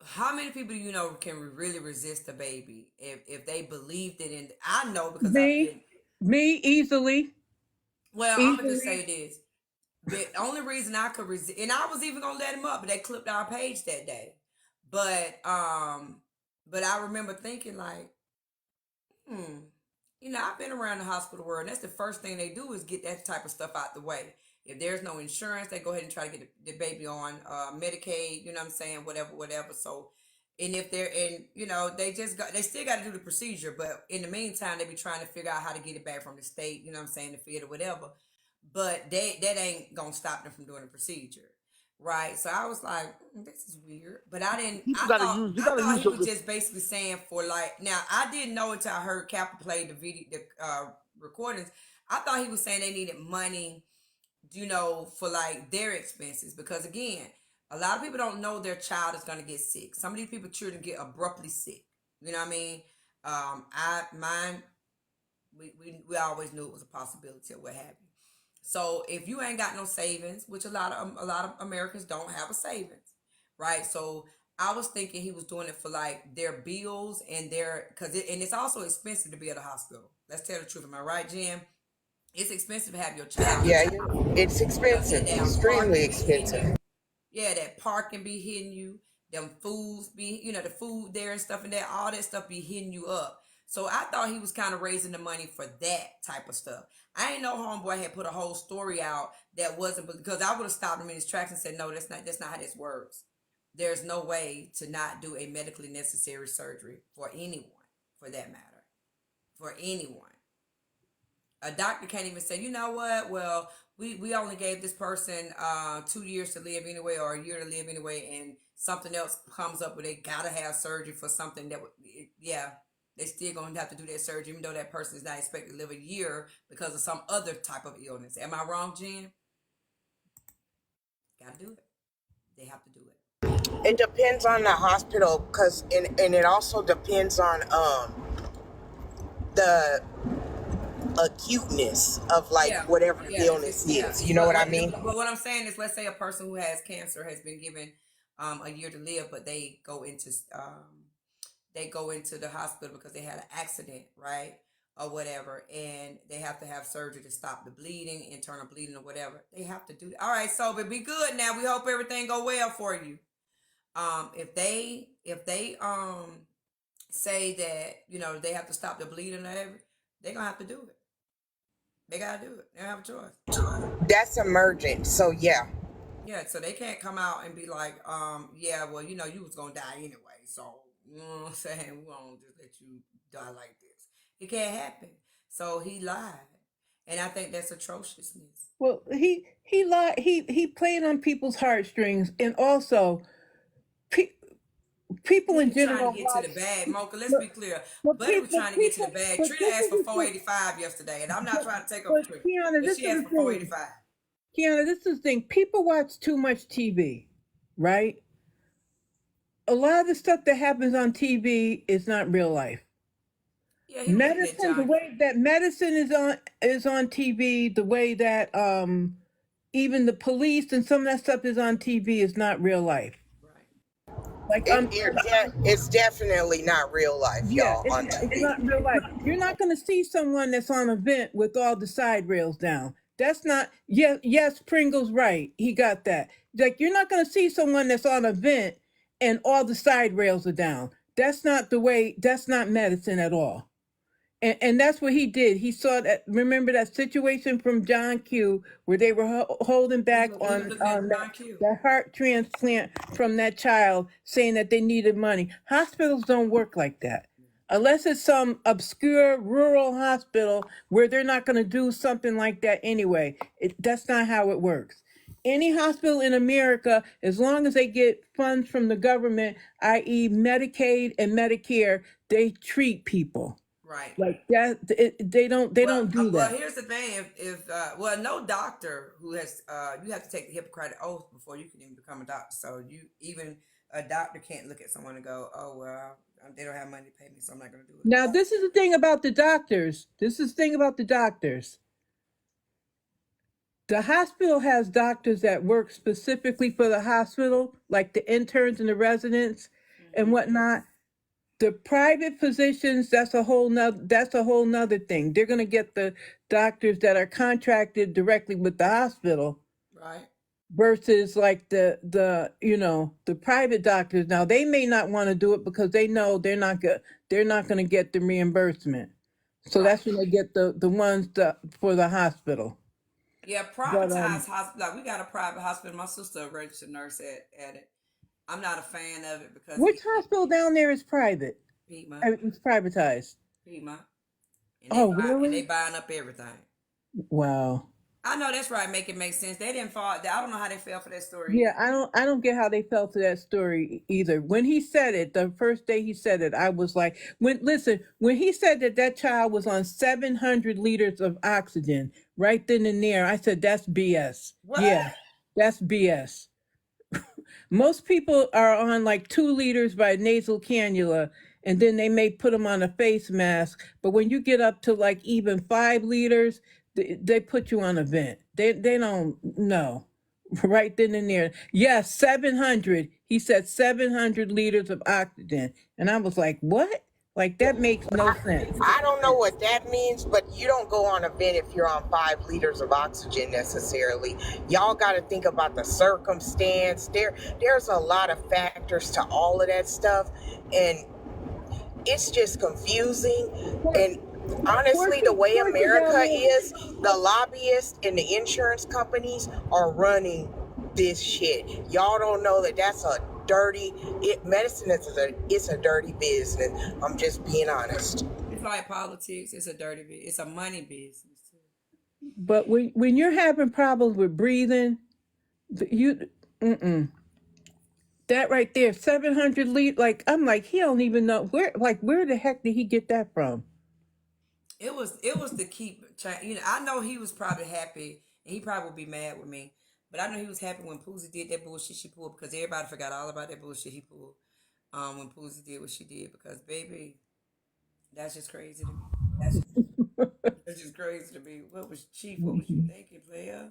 how many people do you know can really resist a baby if they believed it in? I know because I've Me, been. me easily, Well, I'm gonna just say easily. this. The only reason I could resist, and I was even gonna let him up, but they clipped our page that day. But but I remember thinking like, hmm, I've been around the hospital world, and that's the first thing they do is get that type of stuff out the way. If there's no insurance, they go ahead and try to get the baby on Medicaid. You know what I'm saying? Whatever, whatever. So, and if they're in, they still got to do the procedure, but in the meantime, they be trying to figure out how to get it back from the state. You know what I'm saying? The field or whatever. But that ain't gonna stop them from doing the procedure. Right. So I was like, this is weird. But I didn't You gotta use. You I gotta thought use he was your. just basically saying for like now I didn't know until I heard Kappa play the video recordings. I thought he was saying they needed money, for like their expenses because again, a lot of people don't know their child is gonna get sick. Some of these people children get abruptly sick. You know what I mean? I mine we always knew it was a possibility or what have you. So if you ain't got no savings, which a lot of Americans don't have a savings, right? So I was thinking he was doing it for like their bills and and it's also expensive to be at a hospital. Let's tell the truth. Am I right, Jim? It's expensive to have your child Yeah, there it's because that expensive, damn extremely parking be hitting expensive. you. Yeah, that parking be hitting you. Them foods be, the food there and stuff and that, all that stuff be hitting you up. So I thought he was kind of raising the money for that type of stuff. I ain't know homeboy had put a whole story out that wasn't because I would have stopped him in his tracks and said, no, that's not how this works. There's no way to not do a medically necessary surgery for anyone, for that matter, for anyone. A doctor can't even say, you know what? Well, we only gave this person 2 years to live anyway, or a year to live anyway, and something else comes up where they gotta have surgery for something that would, yeah, they still gonna have to do that surgery, even though that person is not expected to live a year because of some other type of illness. Am I wrong, Jen? Gotta do it. They have to do it. It depends on the hospital, and it also depends on the acuteness of like Yeah, whatever the yeah. If it's illness yeah, is. You know what I mean? but what I'm saying is, let's say a person who has cancer has been given a year to live, but they go into the hospital because they had an accident, right? Or whatever, and they have to have surgery to stop the bleeding, internal bleeding or whatever. They have to do that. All right, so but be good now. We hope everything go well for you. If they say that they have to stop the bleeding or whatever, they're gonna have to do it. They gotta do it. They don't have a choice. That's emergent. So yeah. Yeah, so they can't come out and be like, yeah, well, you was gonna die anyway, so you know what I'm saying? We won't just let you die like this. It can't happen. So he lied. And I think that's atrociousness. Well, he lied. He played on people's heartstrings, and also pe- people He in was trying to general get to watch. the bag. Mocha, let's But be clear. but Buddy was people, trying to get to the people, bag. but Trina this asked is for the thing. 485 yesterday, and I'm not But trying to take up but for Trina, Kiana, but this she is asked the for thing. 485. Kiana, this is the thing. People watch too much TV, right? A lot of the stuff that happens on TV is not real life. Yeah, he looking at Medicine, the John Q. way that medicine is on TV, the way that even the police and some of that stuff is on TV is not real life. Right. Like It's definitely not real life, yeah, y'all, it's on not, it's TV. not real life. You're not going to see someone that's on a vent with all the side rails down. That's not. Yes, Pringle's right. He got that. Like you're not going to see someone that's on a vent and all the side rails are down. That's not the way. That's not medicine at all. And that's what he did. He saw that. Remember that situation from John Q, where they were holding back He was on looking at that John Q. that heart transplant from that child, saying that they needed money. Hospitals don't work like that, unless it's some obscure rural hospital where they're not going to do something like that anyway. That's not how it works. Any hospital in America, as long as they get funds from the government, i.e., Medicaid and Medicare, they treat people. Right. Like that, they don't do Well, that. here's the thing: if no doctor who has you have to take the Hippocratic oath before you can even become a doctor. So you even a doctor can't look at someone and go, "Oh well, they don't have money to pay me, so I'm not going to do it." Now, this is the thing about the doctors. This is the thing about the doctors. The hospital has doctors that work specifically for the hospital, like the interns and the residents. and whatnot. The private physicians, that's a whole nother thing. They're gonna get the doctors that are contracted directly with the hospital Right. versus like the private doctors. Now they may not want to do it because they know they're not gonna get the reimbursement. So Right. that's when they get the ones for the hospital. Yeah, But privatized hospital. Like we got a private hospital. My sister, a registered nurse at it. I'm not a fan of it because which hospital down there is private? Piedmont, It's privatized. Piedmont, and Oh, they really? buying up everything. Wow. I know that's right. Make it make sense. They didn't fall. I don't know how they fell for that story Yeah, either. I don't get how they felt to that story either. When he said it, the first day he said it, I was like, when he said that that child was on 700 liters of oxygen right then and there, I said that's BS. What? Yeah, that's BS. Most people are on like 2 liters by nasal cannula, and then they may put them on a face mask. But when you get up to like even 5 liters, they put you on a vent. They don't know. Right then and there. Yes, 700. He said 700 liters of oxygen. And I was like, what? Like, that makes no sense. I don't know what that means, but you don't go on a vent if you're on 5 liters of oxygen necessarily. Y'all got to think about the circumstance. There's a lot of factors to all of that stuff, and it's just confusing. And honestly, the way Horses down America there. is, the lobbyists and the insurance companies are running this shit. Y'all don't know that that's a medicine it's a dirty business. I'm just being honest. It's like politics. It's a dirty bit. It's a money business too. But when you're having problems with breathing, you, mm-mm. That right there, 700 liters. Like, I'm like, he don't even know where the heck did he get that from? It was to keep. I know he was probably happy, and he probably would be mad with me. But I know he was happy when Poozie did that bullshit she pulled because everybody forgot all about that bullshit he pulled. When Poozie did what she did because baby, that's just crazy to me. That's just crazy to me. What was Chief? What was you thinking, player?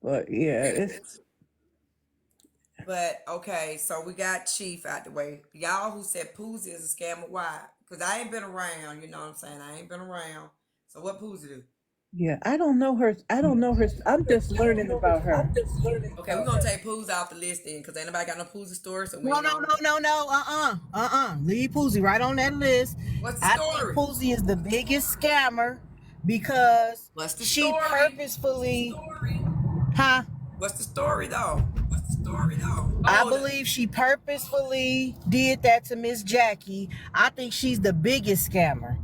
But yeah, it's But okay, so we got Chief out the way. Y'all who said Poozie is a scammer, why? Because I ain't been around, you know what I'm saying? I ain't been around. So what Poozie do? yeah. I don't know her. I don't know her. I'm just learning about her. Okay, we're gonna take Poozie off the list then, because ain't nobody got no Poozie story, so we No, ain't no, gonna. no, no, no. Leave Poozie right on that list. What's the I think story? Poozie is the biggest scammer because What's the she story? purposefully, huh? What's the story though? What's the story though? I Oh, believe she purposefully did that to Miss Jackie. I think she's the biggest scammer.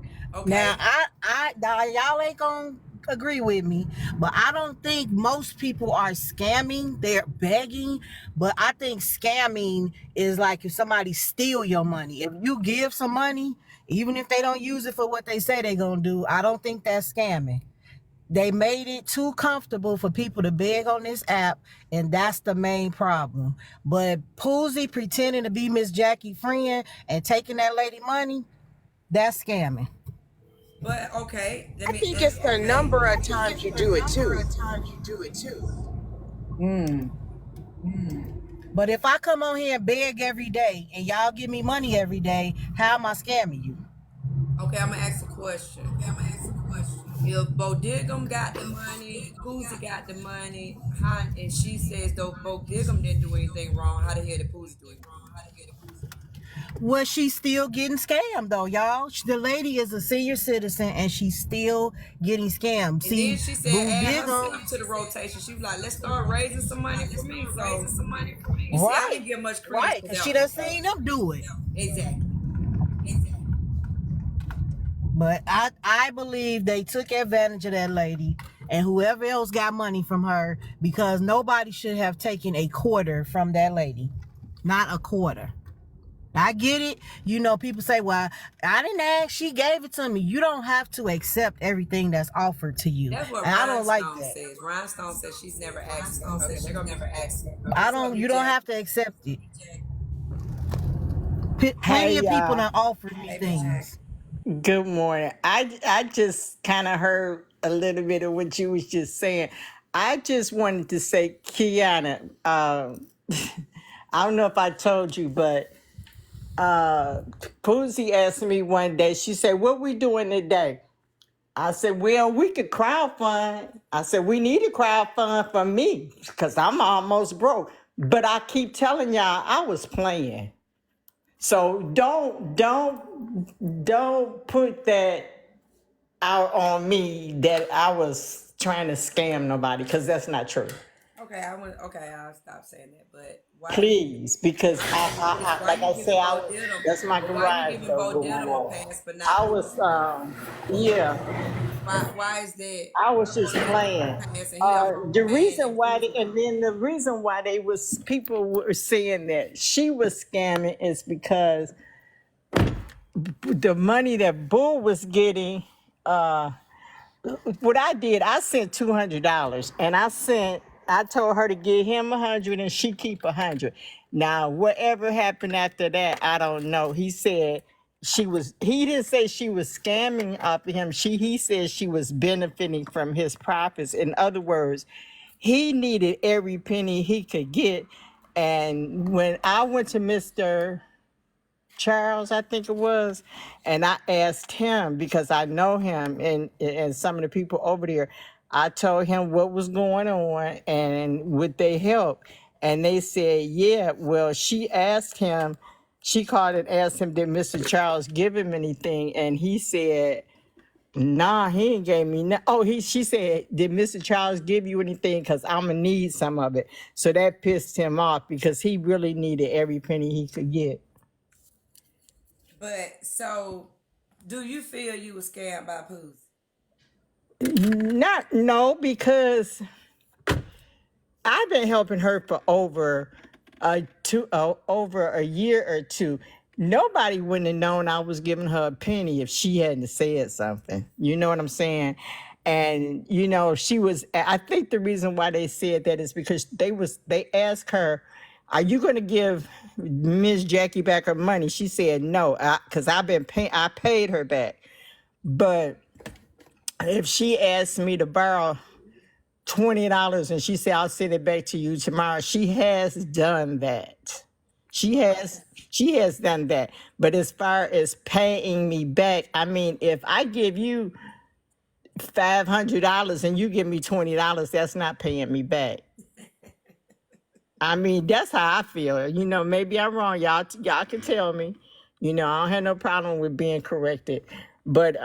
Now, okay. now y'all ain't gonna agree with me, but I don't think most people are scamming. They're begging, but I think scamming is like if somebody steal your money. If you give some money, even if they don't use it for what they say they're gonna do, I don't think that's scamming. They made it too comfortable for people to beg on this app, and that's the main problem. But Poozie pretending to be Miss Jackie friend and taking that lady money, that's scamming. But okay, let I me. think it's the Okay. number of times you do it too. Mm. But if I come on here and beg every day and y'all give me money every day, how am I scamming you? Okay, I'm gonna ask a question. If Bo Diggum got the money, Poozie got the money, how, and she says though Bo Diggum didn't do anything wrong, how the hell did Poozie do anything wrong? Was she still getting scammed though, y'all? The lady is a senior citizen and she's still getting scammed. And then See, she said Boo add Diggum, herself to the rotation. She was like, let's start raising some money for me. So you see, I right, didn't give much credence right, to because that she one. done seen them do it. Exactly. But I believe they took advantage of that lady and whoever else got money from her because nobody should have taken a quarter from that lady. Not a quarter. I get it. You know, people say, well, I didn't ask. She gave it to me. You don't have to accept everything that's offered to you. That's what And I don't like Rhinestone that. says. Rhinestone says she's never asked. Okay, they're gonna be Jackie. I What's up, don't, Miss you don't Jackie? have to accept it. Plenty Hey, of people done offered me Hey, Miss Jackie. things. good morning. I just kind of heard a little bit of what you was just saying. I just wanted to say, Kiana, I don't know if I told you, but uh Poozy asked me one day, she said, "What we doing today?" I said, "Well, we could crowdfund." I said, "We need a crowdfund for me because I'm almost broke." But I keep telling y'all I was playing. So don't put that out on me that I was trying to scam nobody, because that's not true. Okay, okay, I'll stop saying that. But why you Please, because I just noticed why like you I giving said, Bo that's my but why you garage giving door Bo going a on. pass but I not was, Pooh? yeah, Why is that I was Bo just playing. a pass and he a The grown man reason and why, Pooh's and grown? then the reason why people were saying that she was scamming is because the money that Bull was getting, uh, what I did, I sent $200, and I told her to give him 100 and she keep 100. Now, whatever happened after that, I don't know. He said he didn't say she was scamming off of him. He said she was benefiting from his profits. In other words, he needed every penny he could get. And when I went to Mr. Charles, I think it was, and I asked him because I know him and some of the people over there. I told him what was going on and would they help, and they said, yeah. Well, she called and asked him, did Mr. Charles give him anything, and he said, nah, he ain't gave me no. Oh, she said, did Mr. Charles give you anything? Because I'm gonna need some of it. So that pissed him off because he really needed every penny he could get. But so do you feel you was scammed by Pooh's? Not no, because I've been helping her for over a year or two. Nobody wouldn't have known I was giving her a penny if she hadn't said something. You know what I'm saying? And she was. I think the reason why they said that is because they asked her, "Are you going to give Miss Jackie back her money?" She said no, because I paid her back. But if she asked me to borrow $20 and she said, "I'll send it back to you tomorrow," she has done that. She has done that. But as far as paying me back, I mean, if I give you $500 and you give me $20, that's not paying me back. I mean, that's how I feel. Maybe I'm wrong. Y'all can tell me. I don't have no problem with being corrected. But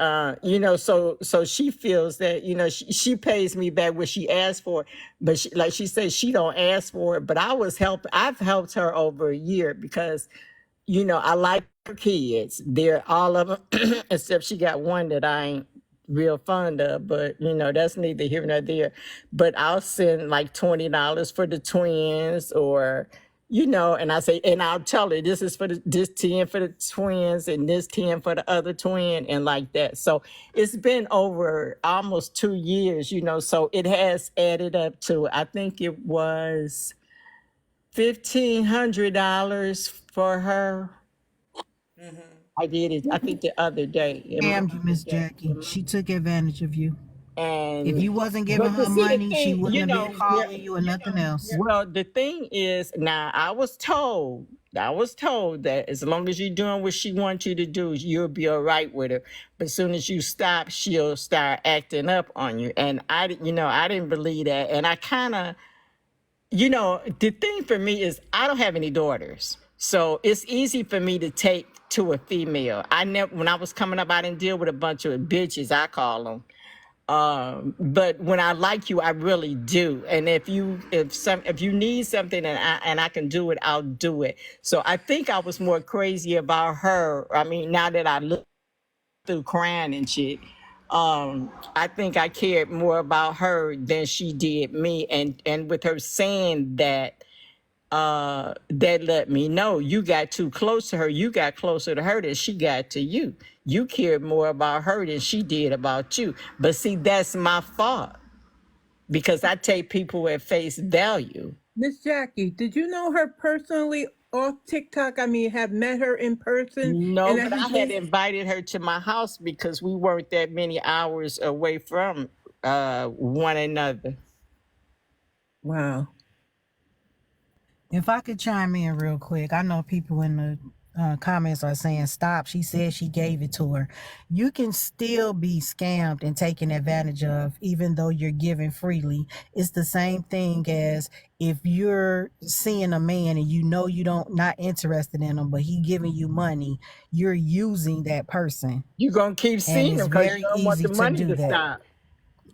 so she feels that, she pays me back what she asked for. But like she said, she don't ask for it. But I've helped her over a year because I like her kids. They're all of them, except she got one that I ain't real fond of, but that's neither here nor there. But I'll send like $20 for the twins, or and I say, and I'll tell her this is for this 10 for the twins and this 10 for the other twin, and like that. So it's been over almost 2 years, so it has added up to, I think it was $1,500 for her. Mm-hmm. I did it, I think the other day. Scammed you, Miss Jackie. She took advantage of you. If And you wasn't giving but to her see the money, she thing, wouldn't have been calling you or nothing else. well, the thing is, now I was told that as long as you're doing what she wants you to do, you'll be all right with her. But as soon as you stop, she'll start acting up on you. And I didn't believe that. And I kind of, the thing for me is I don't have any daughters. So it's easy for me to take to a female. When I was coming up, I didn't deal with a bunch of bitches, I call them. But when I like you, I really do. And if you need something and I can do it, I'll do it. So I think I was more crazy about her. I mean, now that I look through crying and shit, I think I cared more about her than she did me. And with her saying that, that let me know you got too close to her. You got closer to her than she got to you. You cared more about her than she did about you. But see, that's my fault because I take people at face value. Miss Jackie, did you know her personally off TikTok? I mean, have met her in person No, and but I had everything? invited her to my house because we weren't that many hours away from one another. Wow. If I could chime in real quick, I know people in the comments are saying, stop. She said she gave it to her. You can still be scammed and taken advantage of, even though you're giving freely. It's the same thing as if you're seeing a man and you know you don't not interested in him, but he giving you money, you're using that person. You're going to keep And seeing it's them because you very don't want easy the to money do to that. stop.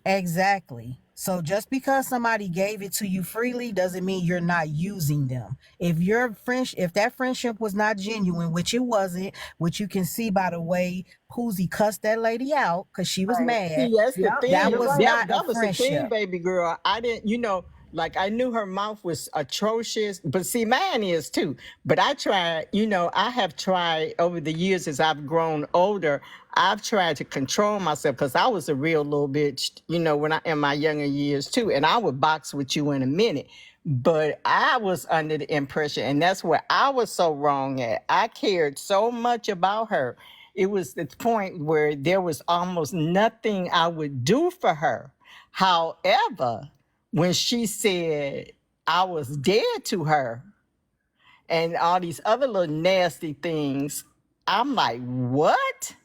Exactly. So just because somebody gave it to you freely doesn't mean you're not using them. If that friendship was not genuine, which it wasn't, which you can see by the way Poozy cussed that lady out because she was Right. mad, See, that's the Yep, thing. that you're was right. not a That was the thing, friendship. baby girl. I didn't, like I knew her mouth was atrocious, but see, mine is too. But I tried, I have tried over the years as I've grown older. I've tried to control myself because I was a real little bitch, when I in my younger years too. And I would box with you in a minute. But I was under the impression, and that's where I was so wrong at. I cared so much about her. It was the point where there was almost nothing I would do for her. However, when she said I was dead to her and all these other little nasty things, I'm like, what?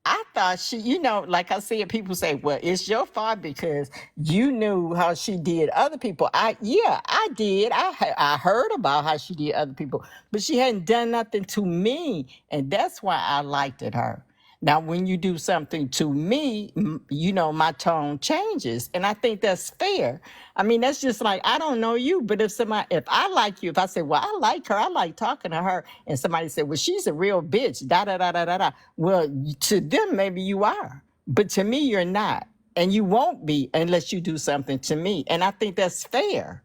I thought she, like I said, people say, well, it's your fault because you knew how she did other people. Yeah, I did. I heard about how she did other people, but she hadn't done nothing to me. And that's why I liked it her. Now, when you do something to me, my tone changes. And I think that's fair. I mean, that's just like, I don't know you, but if I like you, if I say, well, I like her, I like talking to her, and somebody said, well, she's a real bitch, da da da da da da. Well, to them, maybe you are, but to me, you're not. And you won't be unless you do something to me. And I think that's fair.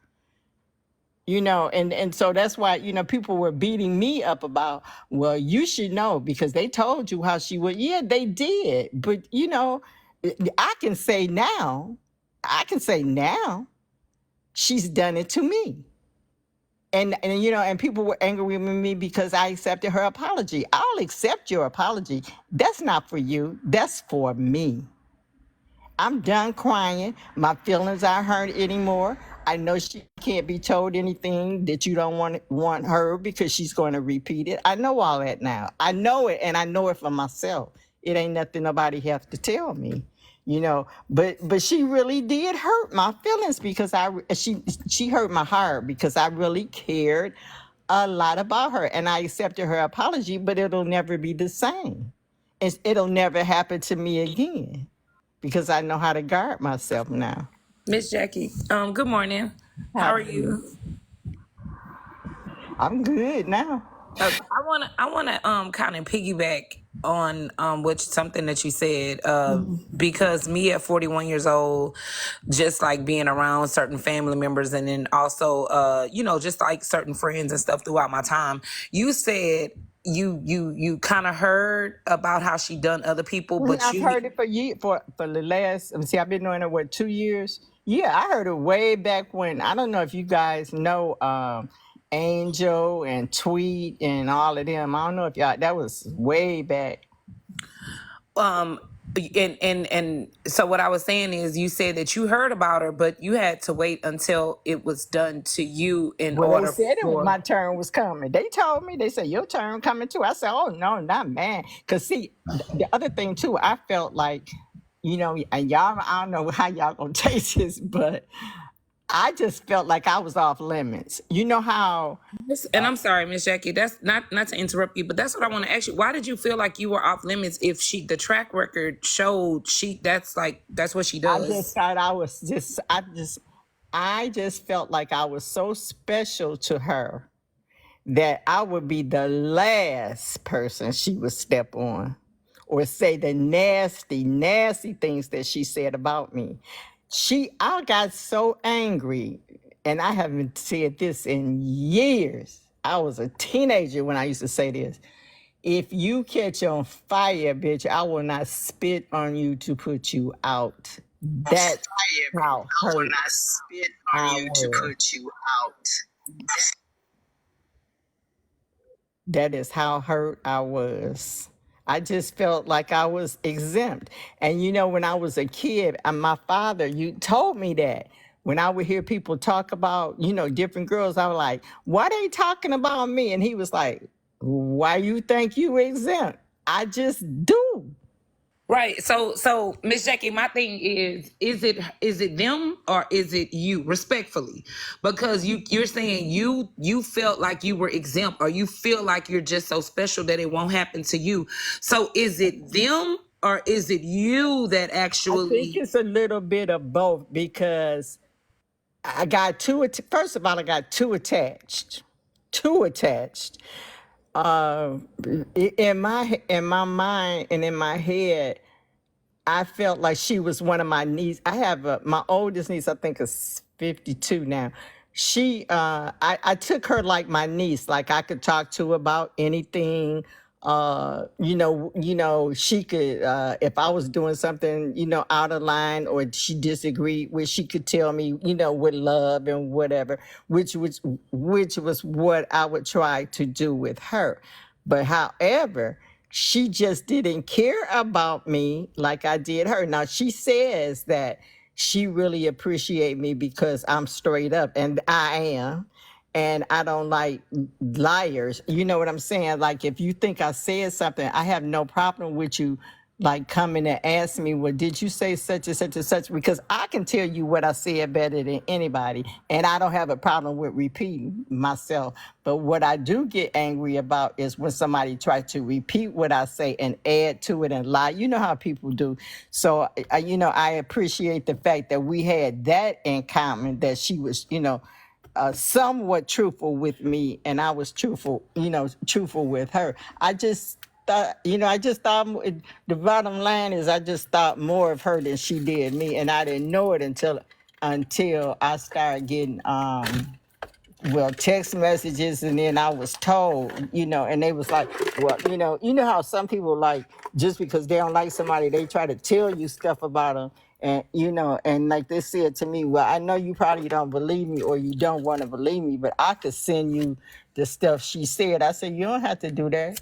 And so that's why, people were beating me up about, well, you should know because they told you how she would. Yeah, they did. But, I can say now, she's done it to me. And people were angry with me because I accepted her apology. I'll accept your apology. That's not for you. That's for me. I'm done crying. My feelings aren't hurt anymore. I know she can't be told anything that you don't want her because she's going to repeat it. I know all that now. I know it, and I know it for myself. It ain't nothing nobody has to tell me, But she really did hurt my feelings because she hurt my heart because I really cared a lot about her, and I accepted her apology. But it'll never be the same. It'll never happen to me again because I know how to guard myself now. Miss Jackie, good morning. How are Hallelujah. you? I'm good now. I wanna kind of piggyback on which something that you said because me at 41 years old, just like being around certain family members and then also just like certain friends and stuff throughout my time, you said you kind of heard about how she done other people, but I've you heard it for the last. See, I've been doing it 2 years. Yeah, I heard it way back when. I don't know if you guys know Angel and Tweet and all of them. I don't know if y'all. That was way back. um and so what I was saying is you said that you heard about her, but you had to wait until it was done to you in Well, they order said for. my turn was coming. They told me, they said, your turn coming too. I said, oh, no, not man. Because, see, the other thing, too, I felt like, and y'all, I don't know how y'all going to take this, but I just felt like I was off limits. You know how, And I'm sorry, Miss Jackie, that's not to interrupt you, but that's what I want to ask you. Why did you feel like you were off limits if the track record showed that's what she I just does? thought I just felt like I was so special to her that I would be the last person she would step on or say the nasty, nasty things that she said about me. I got so angry, and I haven't said this in years. I was a teenager when I used to say this. If you catch on fire, bitch, I will not spit on you to put you out. That's how I will hurt not spit on I you to was. put you out. That is how hurt I was. I just felt like I was exempt. And when I was a kid, and my father, you told me that. When I would hear people talk about, different girls, I was like, why they talking about me? And he was like, Why you think you exempt? I just do. Right. So Miss Jackie, my thing is it them or is it you? Respectfully. Because you're saying you felt like you were exempt or you feel like you're just so special that it won't happen to you. So is it them or is it you that I think actually it's a little bit of both because I got first of all, I got too attached. Too attached. Uh, in my mind and in my head, I felt like she was one of my niece. I have my oldest niece, I think is 52 now. I took her like my niece, like I could talk to about anything. She could, if I was doing something, out of line or she disagreed with, she could tell me, with love and whatever, which was what I would try to do with her. But however, she just didn't care about me like I did her. Now she says that she really appreciate me because I'm straight up, and I am. And I don't like liars. You know what I'm saying? Like if you think I said something, I have no problem with you like coming and ask me, well, did you say such and such and such? Because I can tell you what I said better than anybody. And I don't have a problem with repeating myself. But what I do get angry about is when somebody tries to repeat what I say and add to it and lie. You know how people do. So, I appreciate the fact that we had that in common, that she was, somewhat truthful with me and I was truthful with her. I just thought the bottom line is I just thought more of her than she did me, and I didn't know it until I started getting text messages, and then I was told, and they was like, well, how some people, like, just because they don't like somebody, they try to tell you stuff about them. And, and like they said to me, well, I know you probably don't believe me or you don't want to believe me, but I could send you the stuff she said. I said, you don't have to do that,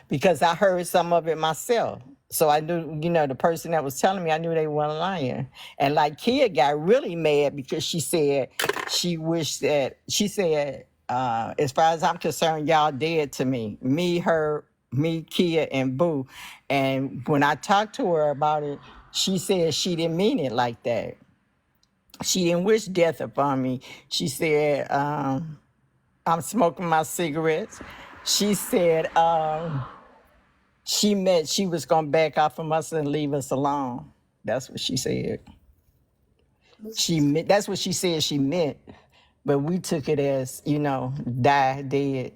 because I heard some of it myself. So I knew, the person that was telling me, I knew they weren't lying. And like Kia got really mad because she said she said, as far as I'm concerned, y'all dead to me. Me, Kia, and Boo. And when I talked to her about it, she said she didn't mean it like that. She didn't wish death upon me. She said, I'm smoking my cigarettes. She said, she meant she was gonna back off from us and leave us alone. That's what she said. That's what she said she meant, but we took it as die dead.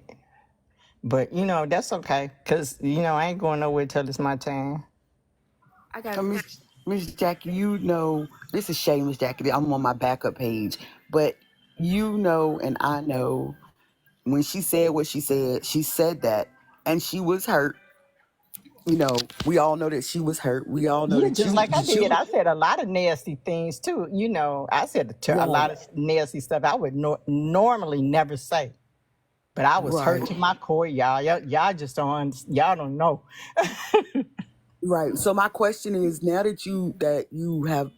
But that's okay, cause I ain't going nowhere till it's my time. I got Miss Jackie. This is Shay, Miss Jackie. I'm on my backup page, but and I know when she said what she said that, and she was hurt. We all know that she was hurt. We all know Yeah, that just like I did. I said a lot of nasty things too. I said a lot right, of nasty stuff I would normally never say. But I was hurt right, to my core, y'all. Y'all just y'all don't know. right. So my question is, now that you have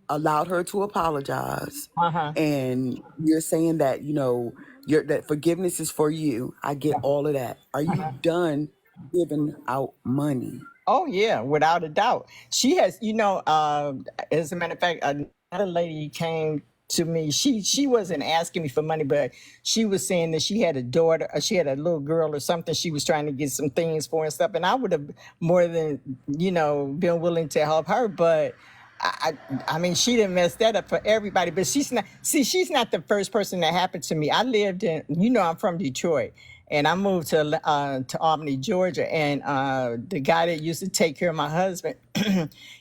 allowed her to apologize, Uh-huh. and you're saying that that forgiveness is for you. I get all of that. Are you done giving out money? Oh yeah, without a doubt. She has, as a matter of fact, another lady came to me. She wasn't asking me for money, but she was saying that she had a daughter, she had a little girl or something she was trying to get some things for and stuff. And I would have more than, been willing to help her, but I mean, she didn't mess that up for everybody, but she's not the first person that happened to me. I lived in, I'm from Detroit, and I moved to Albany, Georgia, and the guy that used to take care of my husband,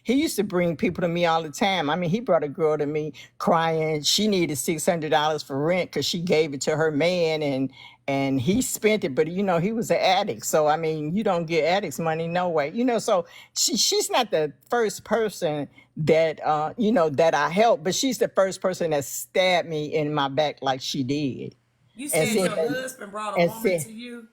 he used to bring people to me all the time. I mean, he brought a girl to me crying. She needed $600 for rent because she gave it to her man, and he spent it, but he was an addict. So I mean, you don't get addicts money no way. So she's not the first person that that I helped, but she's the first person that stabbed me in my back like she did. You And said said your that, husband brought a and woman said to you.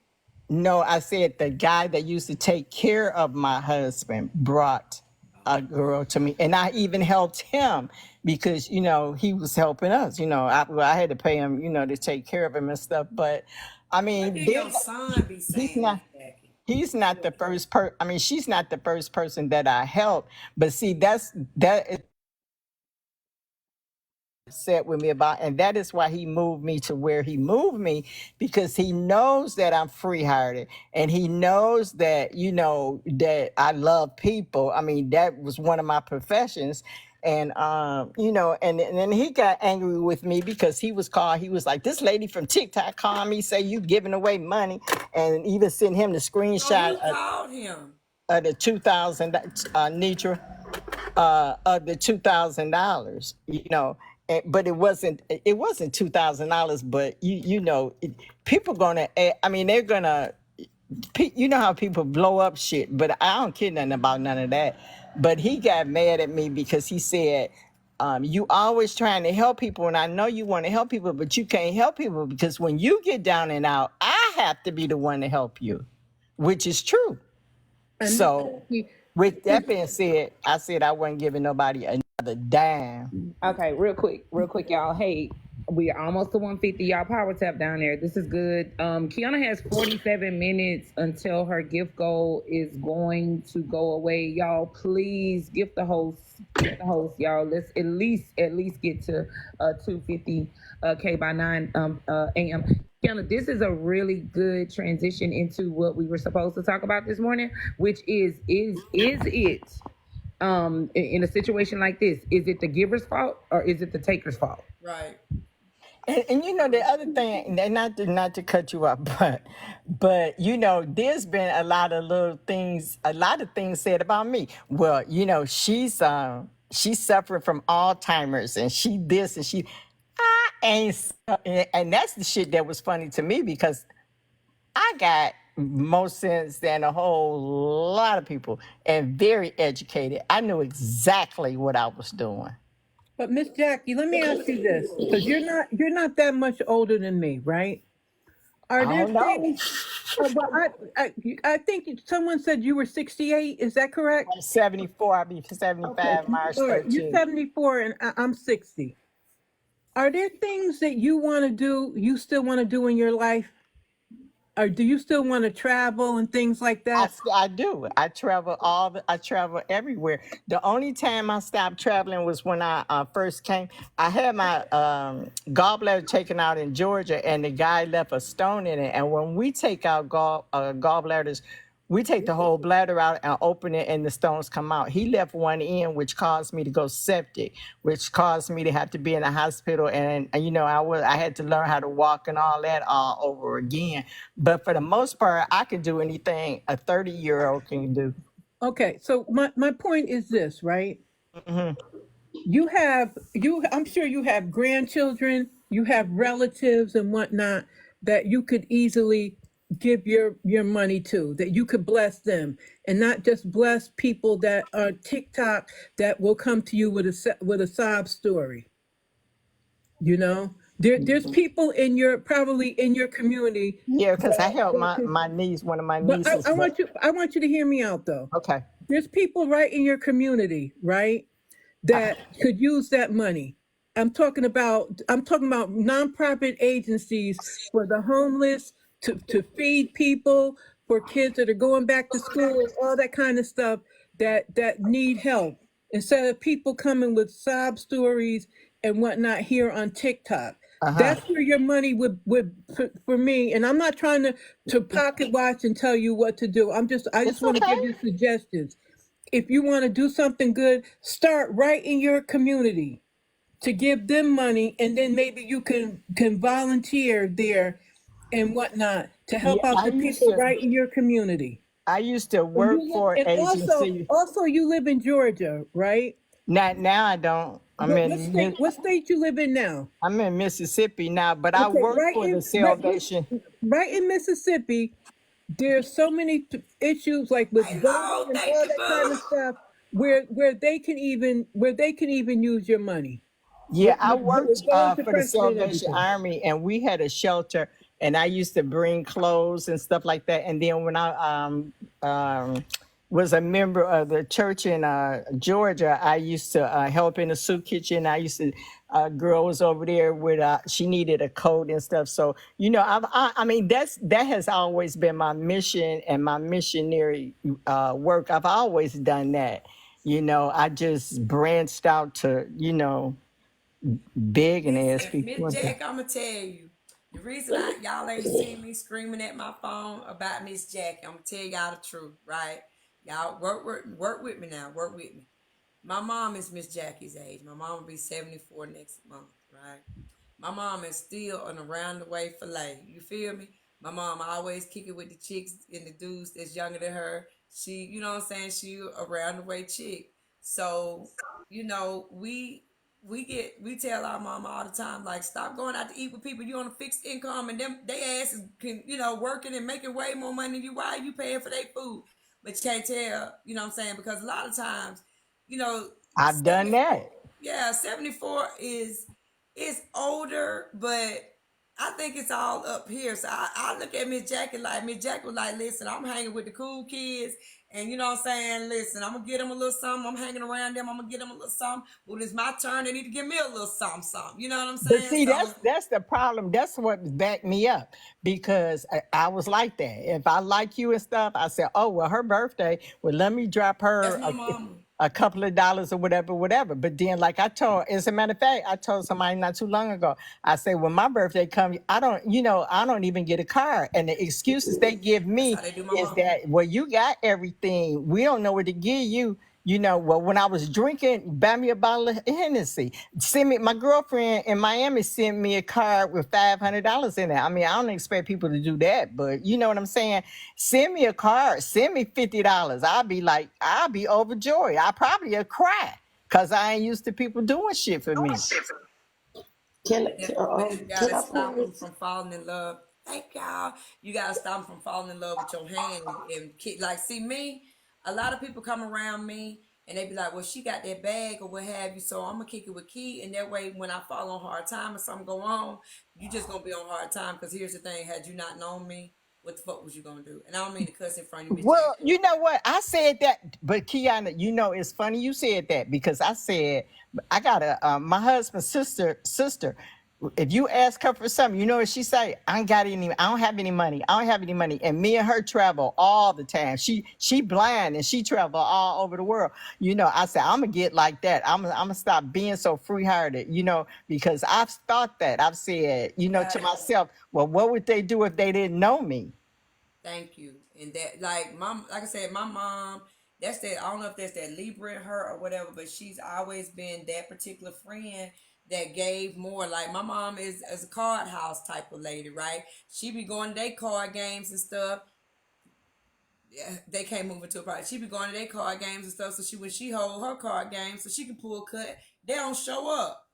no, I said the guy that used to take care of my husband brought a girl to me, and I even helped him because he was helping us. I had to pay him, to take care of him and stuff. But I What mean, did your son be he's saying, Miss not. Jackie? He's not the first I mean, she's not the first person that I helped. But see, that is upset with me about, and that is why he moved me to where he moved me, because he knows that I'm free-hearted, and he knows that that I love people. I mean, that was one of my professions. And and then he got angry with me because he was like, this lady from TikTok called me, say you giving away money, and even sent him the So screenshot who called him? of the 2000 Nitra, of the $2,000, but it wasn't $2,000, but people gonna, I mean, they're gonna, how people blow up shit, but I don't care nothing about none of that. But he got mad at me because he said, you always trying to help people, and I know you want to help people, but you can't help people because when you get down and out, I have to be the one to help you, which is true. And Miss So, Jackie, with that being said, I said I wasn't giving nobody another dime. Okay, real quick, y'all. Hey, we are almost to 150. Y'all power tap down there. This is good. Kiana has 47 minutes until her gift goal is going to go away. Y'all, please gift the host. Gift the host, y'all. Let's at least get to 250 K by 9 a.m. Kiana, this is a really good transition into what we were supposed to talk about this morning, which is it in a situation like this, is it the giver's fault or is it the taker's fault? Right. And the other thing, and not to cut you off, but there's been a lot of things said about me. Well, she's suffering from Alzheimer's, and she this and she, I ain't, and that's the shit that was funny to me because I got more sense than a whole lot of people and very educated. I knew exactly what I was doing. but Miss Jackie, let me ask you this, because you're not that much older than me, right? Are I there don't know. things? Well, I think someone said you were 68. Is that correct? I'm 74. I'll be Okay. 75 March All right. You're 13th. 74 and I'm 60. Are there things that you want to do, you still want to do in your life? Or do you still want to travel and things like that? I do. I travel everywhere. The only time I stopped traveling was when I first came. I had my gallbladder taken out in Georgia, and the guy left a stone in it. And when we take out gallbladders, we take the whole bladder out and open it, and the stones come out. He left one in, which caused me to go septic, which caused me to have to be in the hospital. And I had to learn how to walk and all that all over again. But for the most part, I can do anything a 30-year-old can do. Okay. So my point is this, right? I'm sure you have grandchildren, you have relatives and whatnot that you could easily give your money to, that you could bless them, and not just bless people that are TikTok that will come to you with a sob story. There's people probably in your community Yeah, because I helped that could, my niece, one of my but nieces. I But want you to hear me out though. okay. There's people right in your community, right, Uh, that could use that money. I'm talking about nonprofit agencies for the homeless, to feed people, for kids that are going back to school and all that kind of stuff that need help. Instead of people coming with sob stories and whatnot here on TikTok. uh-huh. That's where your money would for me. And I'm not trying to pocket watch and tell you what to do. I just It's want to okay. give you suggestions. If you want to do something good, start right in your community to give them money, and then maybe you can volunteer there and whatnot to Yeah, help out the people right in your community. I used to And work for and also agency. also you live in Georgia, right? Now I don't. What state you live in now? I'm in Mississippi now, but I Okay, work for the Salvation. right in Mississippi. There's so many issues like with voting Hello, and thank all you, that kind boo. of stuff where they can even use your money Yeah, I with worked voter for the suppression and Salvation everything. Army, and we had a shelter, and I used to bring clothes and stuff like that. And then when I was a member of the church in Georgia, I used to help in the soup kitchen. I used to, girl was over there with, she needed a coat and stuff. So, you know, I mean, that has always been my mission and my missionary work. I've always done that. You know, I just branched out to, you know, big and ask people Miss what the. Jack, I'ma tell you. The reason y'all ain't seen me screaming at my phone about Miss Jack, I'm gonna tell y'all the truth, right? Y'all work with me now. Work with me. My mom is Miss Jackie's age. My mom will be 74 next month, right? My mom is still an around the way fillet. You feel me? My mom always kick it with the chicks and the dudes that's younger than her. She, you know what I'm saying? She around the way chick. So, you know, we tell our mama all the time, like, stop going out to eat with people you on a fixed income and them they asses can, you know, working and making way more money than you. Why are you paying for their food? But you can't tell, you know what I'm saying? Because a lot of times, you know, I've done 74, that. yeah, 74 is older, but I think it's all up here. So I look at Miss Jackie like Miss Jackie was like, listen, I'm hanging with the cool kids. And you know what I'm saying? Listen, I'm gonna get them a little something. I'm hanging around them. I'm gonna get them a little something. When it's my turn, they need to give me a little something, something. You know what I'm But saying? see, So that's the problem. That's what backed me up because I was like that. If I like you and stuff, I said, "Oh well, her birthday. Well, let me drop that's her my mama. a couple of dollars or whatever, whatever." But then, like I told, as a matter of fact, I told somebody not too long ago. I say, when my birthday comes, I don't, you know, I don't even get a card, and the excuses they give That's me how they do my is mama. that, well, you got everything. We don't know what to give you. You know, well, when I was drinking, buy me a bottle of Hennessy. Send me, my girlfriend in Miami sent me a card with $500 in it. I mean, I don't expect people to do that, but you know what I'm saying? Send me a card, send me $50. I'll be overjoyed. I probably will cry because I ain't used to people doing shit for me. But you Can gotta I stop play them from falling in love. Thank y'all. You gotta stop them from falling in love with your hand and kick. Like, see me, a lot of people come around me and they be like, "Well, she got that bag or what have you." So I'm gonna kick it with Key, and that way, when I fall on hard time or something go on, you just gonna be on hard time. Because here's the thing: had you not known me, what the fuck was you gonna do? And I don't mean to cuss in front of you, Miss Well, Jackie. you know what? I said that, but Kiana, you know, it's funny you said that because I said I got my husband's sister. If you ask her for something, you know what she say? I ain't got any. I don't have any money. I don't have any money. And me and her travel all the time. She blind and she travel all over the world. You know, I said I'm gonna get like that. I'm gonna stop being so free hearted. You know, because I've thought that. I've said, you know, to Right. myself, well, what would they do if they didn't know me? Thank you. And that, like, mom, like I said, my mom, that's that. I don't know if that's that Libra in her or whatever, but she's always been that particular friend that gave more. Like, my mom is a card house type of lady, right? She be going to their card games and stuff. Yeah, they can't move into a part. She be going to their card games and stuff. So when she hold her card games, so she can pull a cut, they don't show up.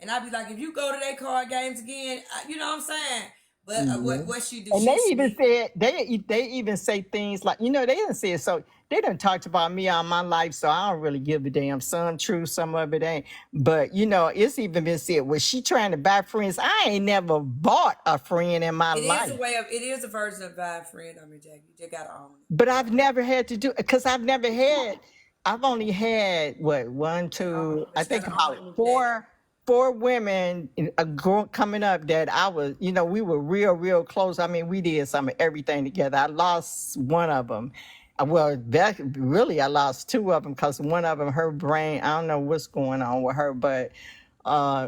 And I'd be like, if you go to their card games again, you know what I'm saying? But what she do? And they She even sneak. said they even say things like, you know, they didn't say it, so they done talked about me all my life, so I don't really give a damn. Some true, some of it ain't. But you know, it's even been said, was she trying to buy friends? I ain't never bought a friend in my It is a life. way of. It is a version of buying friend. I mean, Jackie, you just gotta own it. But I've never had to do it because I've only had what one, two, I But you think gotta own about it, Miss Jackie. four women coming up that I was, you know, we were real close. I mean, we did some of everything together. I lost one of them. Well, that really, I lost two of them because one of them, her brain, I don't know what's going on with her, but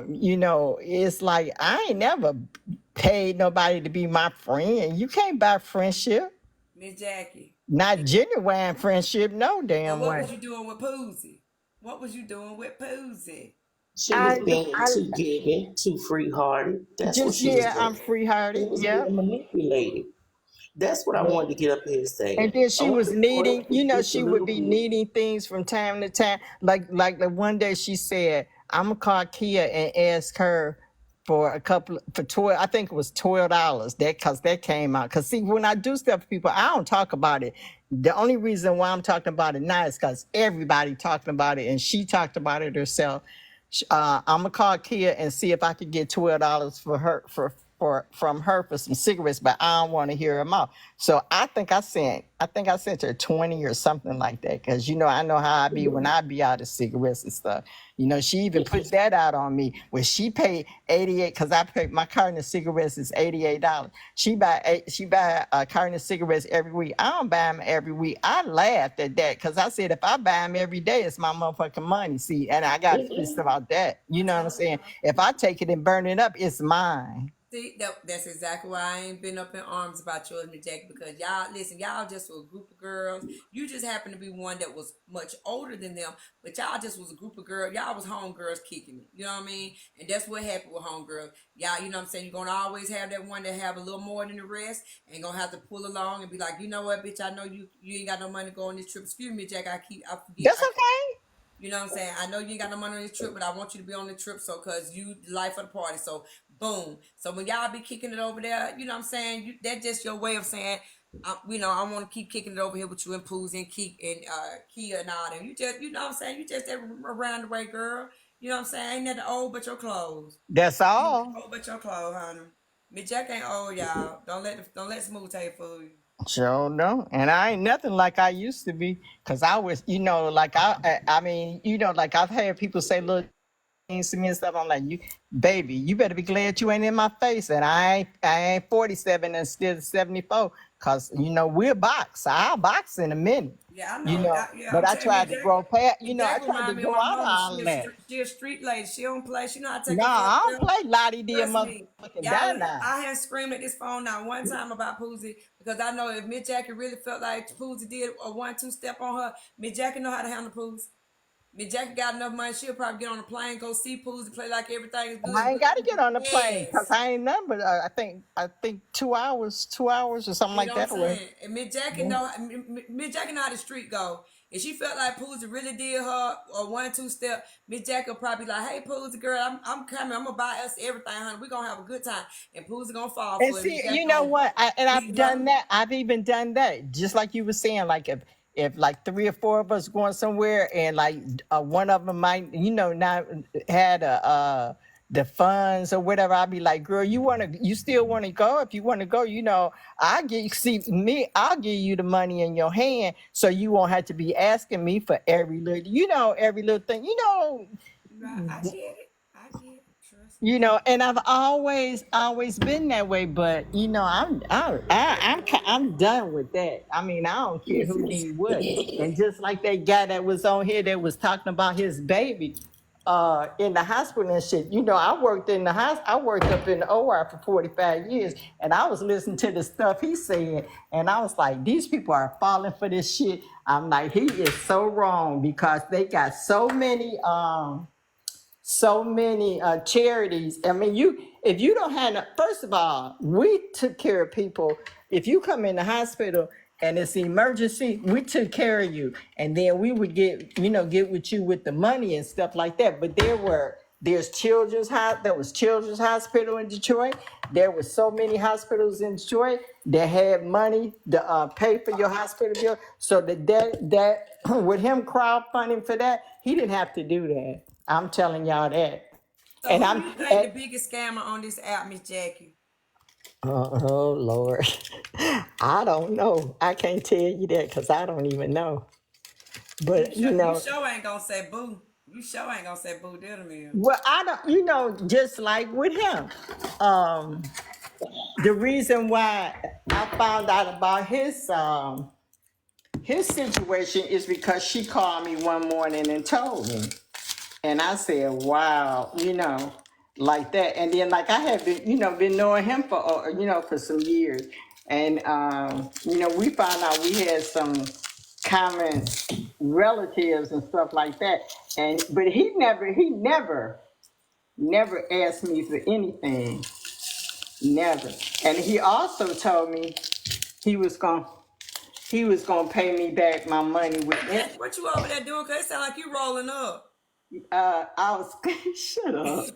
you know, it's like I ain't never paid nobody to be my friend. You can't buy friendship. Miss Jackie. Not genuine friendship, no Well, damn what way. was you doing with Poosie? What was you doing with Poosie? she was I, being I, too giving, too free hearted. That's what Just she was yeah, doing. I'm free It hearted. was Yeah. being manipulated. That's what I wanted to get up here and say. And then I she was wanted to correct needing, you it know, just a she would little be bit. needing things from time to time. Like the one day she said, I'm gonna call Kia and ask her for for 12, I think it was $12. That cause that came out. Cause see, when I do stuff for people, I don't talk about it. The only reason why I'm talking about it now is because everybody talking about it and she talked about it herself. I'm gonna call Kia and see if I could get $12 for her from her for some cigarettes, but I don't want to hear them out. So I think I sent her 20 or something like that. Cause I know how I be when I be out of cigarettes and stuff. She even put that out on me. When she paid 88, cause I paid my carton of cigarettes is $88. She buy a carton of cigarettes every week. I don't buy them every week. I laughed at that because I said if I buy them every day, it's my motherfucking money. See, and I got pissed about that. You know what I'm saying? If I take it and burn it up, it's mine. See, that's exactly why I ain't been up in arms about yours, Miss Jackie, because y'all, listen, y'all just were a group of girls. You just happened to be one that was much older than them, but y'all just was a group of girls. Y'all was homegirls kicking it. You know what I mean? And that's what happened with homegirls. Y'all, you know what I'm saying? You're going to always have that one that have a little more than the rest and going to have to pull along and be like, you know what, bitch, I know you ain't got no money to go on this trip. Excuse me, Jack, I forget. That's okay. You know what I'm saying? I know you ain't got no money on this trip, but I want you to be on the trip so cause you the life of the party. So boom. So when y'all be kicking it over there, you know what I'm saying? That's just your way of saying, I want to keep kicking it over here with you and Pools and Keek and Kia and all them. You just, you know what I'm saying? You just around the way, girl. You know what I'm saying? Ain't nothing old but your clothes. That's Ain't nothing all. old but your clothes, honey. Miss Jack ain't old, y'all. Don't let Smooth tell you fool you. Sure no, and I ain't nothing like I used to be, cause I was, like I mean, like I've had people say little things to me and stuff. I'm like, baby, you better be glad you ain't in my face, and I ain't 47 and still 74, cause we'll box. I'll box in a minute, Yeah, I know. Yeah, I'm But I telling you, tried to Jack. grow past, I Jack tried to remind me of grow my out of mama. all that. She a street lady. She don't play. She know how to take No, her for I don't herself. play lottie dear Trust me. motherfucking Y'all, die. I had screamed at this phone not one time about Poozy because I know if Miss Jackie really felt like Poozy did a 1-2 step on her, Miss Jackie know how to handle Poozy. Miss Jackie got enough money, she'll probably get on a plane, go see Poozy, play like everything is good. I ain't got to get on the plane because Yes. I ain't numbered. I think 2 hours or something You like know what that I'm away. saying? And Miss Jackie know how the street go. If she felt like Poozy really did her a 1-2 step, Miss Jackie will probably like, hey Poozy girl, I'm coming. I'm gonna buy us everything, honey. We gonna have a good time. And Poozy gonna fall And for it. Miss see, Jackie you know gonna what? I've please her. done that. I've even done that. Just like you were saying, like if like three or four of us going somewhere, and like one of them might, not had the funds or whatever, I'll be like, girl, you still want to go? If you want to go, I'll give you the money in your hand, so you won't have to be asking me for every little thing, Right, I get it. I get it. Trust me. and I've always been that way. But I'm done with that. I mean, I don't care who need what. And just like that guy that was on here that was talking about his baby, in the hospital and shit. I worked in the house. I worked up in the OR for 45 years, and I was listening to the stuff he said, and I was like, these people are falling for this shit. I'm like, he is so wrong because they got so many charities. I mean, if you don't have, first of all, we took care of people. If you come in the hospital and it's an emergency, we took care of you, and then we would get with you with the money and stuff like that. But there was Children's Hospital in Detroit. There were so many hospitals in Detroit that had money to pay for your hospital bill. So that with him crowdfunding for that, he didn't have to do that. I'm telling y'all that. So And who I'm you think the biggest scammer on this app, Miss Jackie? oh Lord, I don't know. I can't tell you that because I don't even know. But You sure ain't gonna say boo. You sure ain't gonna say boo, did me? well, I don't. Just like with him, um, the reason why I found out about his situation is because she called me one morning and told me. And I said, wow, like that. And then like I had been knowing him for some years. And, we found out we had some common relatives and stuff like that. But never asked me for anything. Never. And he also told me he was going to pay me back my money with Hey it. Jackie, what you over there doing? Cause it sound like you rolling up. I was shut up.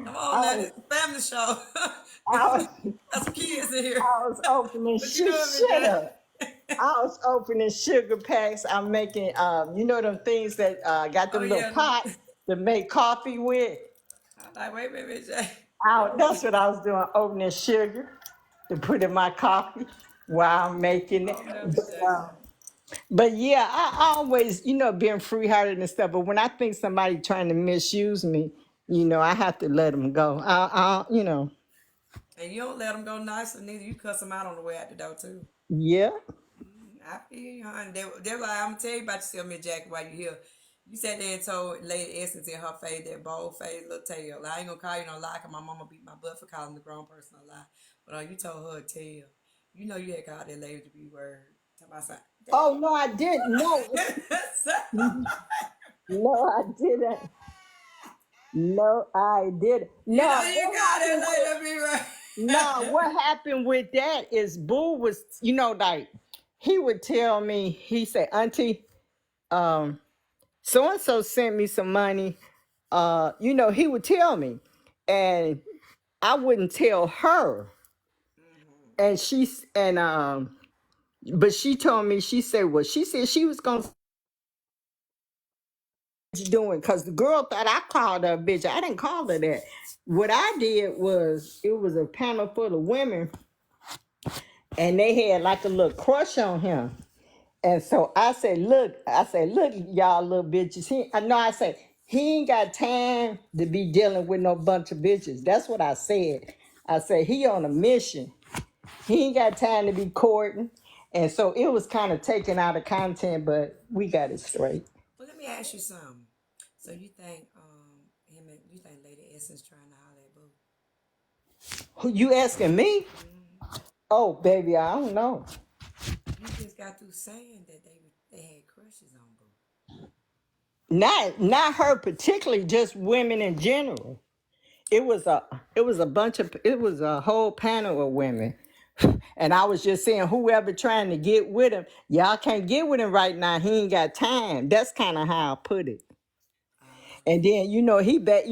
Come on I now, was this is a family show. I was Got some kids in here. I was opening What you doing, Miss shut Jackie? up. I was opening sugar packs. I'm making them things that got Oh them little yeah. pots to make coffee with. I'm like, wait a minute, Miss Jackie. That's what I was doing, opening sugar to put in my coffee while I'm making it. Oh, never say. But yeah, I always, being free hearted and stuff. But when I think somebody trying to misuse me, I have to let them go. And you don't let them go nicer neither. You cuss them out on the way out the door too. Yeah. I feel you, honey. They were like, I'm gonna tell you about yourself, Miss Jackie, while you here. You sat there and told Lady Essence in her face, that bold face, little tail. I ain't gonna call you no lie, cause my mama beat my butt for calling the grown person a lie. But you told her a tale. You know you had called that lady to be word. Tell my son. Oh no, I didn't. No, no, I didn't. No, I didn't. You know No, you called that lady to be no. word. What happened with that is Boo was, like he would tell me. He said, "Auntie, so and so sent me some money." He would tell me, and I wouldn't tell her. And but she told me. She said, "Well, she said she was gonna." Doing because the girl thought I called her a bitch. I didn't call her that. What I did was it was a panel full of women and they had like a little crush on him. And so I said, look, y'all little bitches. I said, he ain't got time to be dealing with no bunch of bitches. That's what I said. I said, he on a mission. He ain't got time to be courting. And so it was kind of taken out of content, but we got it straight. Well, let me ask you something. So you think you think Lady Essence trying to holler at Boo? Who you asking me? Oh, baby, I don't know. You just got through saying that they had crushes on Boo. Not her particularly, just women in general. It was a whole panel of women. And I was just saying, whoever trying to get with him, y'all can't get with him right now. He ain't got time. That's kind of how I put it. And then, he bagged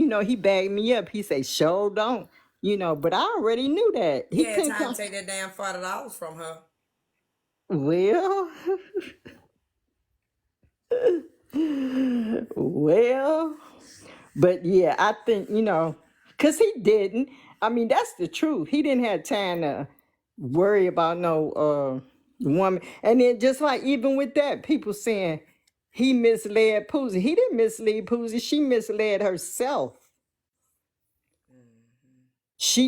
me up. He said, "Sure don't." But I already knew that. He He had couldn't time come. to take that damn $40 from her. Well, well. But yeah, I think, because he didn't. I mean, that's the truth. He didn't have time to worry about no woman. And then just like even with that, people saying he misled Poozie. He didn't mislead Poozie. She misled herself.